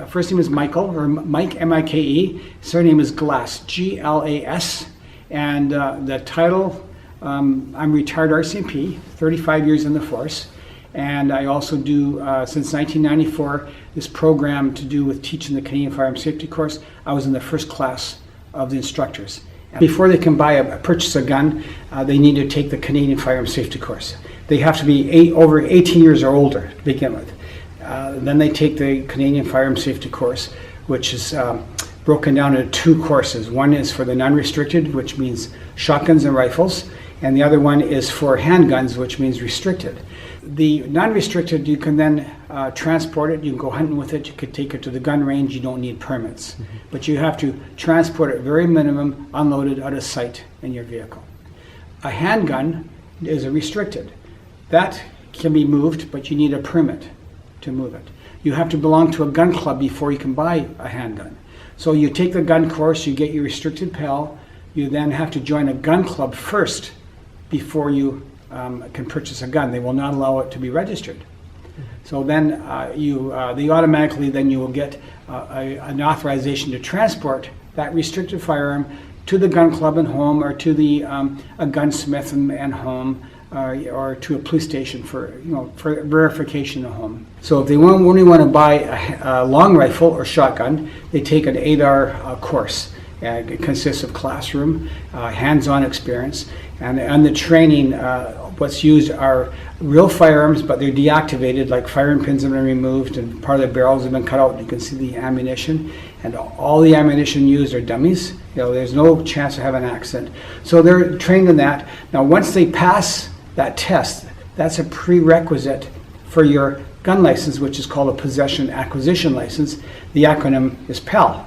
First name is Michael, or Mike, M-I-K-E. Surname is Glass, G-L-A-S. And the title, I'm retired RCMP, 35 years in the force. And I also do, since 1994, this program to do with teaching the Canadian Firearm Safety course. I was in the first class of the instructors. And before they can purchase a gun, they need to take the Canadian Firearm Safety course. They have to be over 18 years or older to begin with. Then they take the Canadian Firearm Safety course, which is broken down into two courses. One is for the non-restricted, which means shotguns and rifles, and the other one is for handguns, which means restricted. The non-restricted, you can then transport it, you can go hunting with it, you could take it to the gun range, you don't need permits. Mm-hmm. But you have to transport it very minimum, unloaded out of sight in your vehicle. A handgun is a restricted. That can be moved, but you need a permit to move it. You have to belong to a gun club before you can buy a handgun. So you take the gun course, you get your restricted PAL, you then have to join a gun club first before you can purchase a gun. They will not allow it to be registered. So then they automatically then you will get an authorization to transport that restricted firearm to the gun club and home, or to a gunsmith and home, or to a police station for verification of home. So if they only want to buy a long rifle or shotgun, they take an 8-hour course. It consists of classroom, hands-on experience, and the training. What's used are real firearms, but they're deactivated, like firing pins have been removed and part of the barrels have been cut out. You can see the ammunition, and all the ammunition used are dummies. There's no chance of having an accident. So they're trained in that. Now, once they pass that test, that's a prerequisite for your gun license, which is called a possession acquisition license. The acronym is PAL.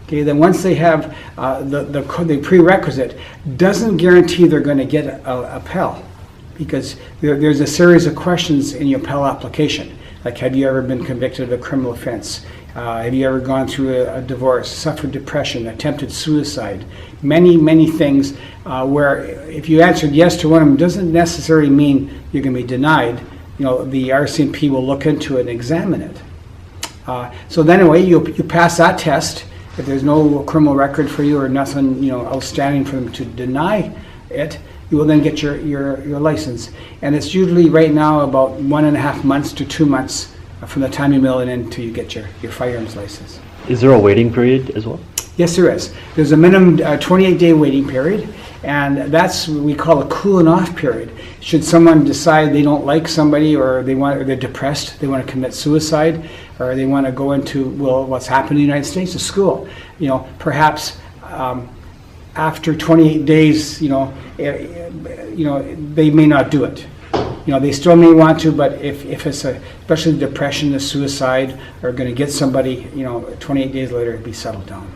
Okay, then once they have the prerequisite, doesn't guarantee they're going to get a PAL, because there's a series of questions in your PAL application, like have you ever been convicted of a criminal offense? Have you ever gone through a divorce, suffered depression, attempted suicide? Many things where if you answered yes to one of them, doesn't necessarily mean you're going to be denied. The RCMP will look into it and examine it. So then anyway, you pass that test. If there's no criminal record for you or nothing outstanding for them to deny it, you will then get your license. And it's usually right now about 1.5 months to 2 months from the time you mail it in until you get your firearms license. Is there a waiting period as well? Yes, there is. There's a minimum 28-day waiting period, and that's what we call a cooling off period. Should someone decide they don't like somebody, or they're depressed, they want to commit suicide, or they want to go into what's happened in the United States, a school, perhaps after 28 days, they may not do it. They still may want to, but if it's especially depression, the suicide, or going to get somebody, 28 days later, it'd be settled down.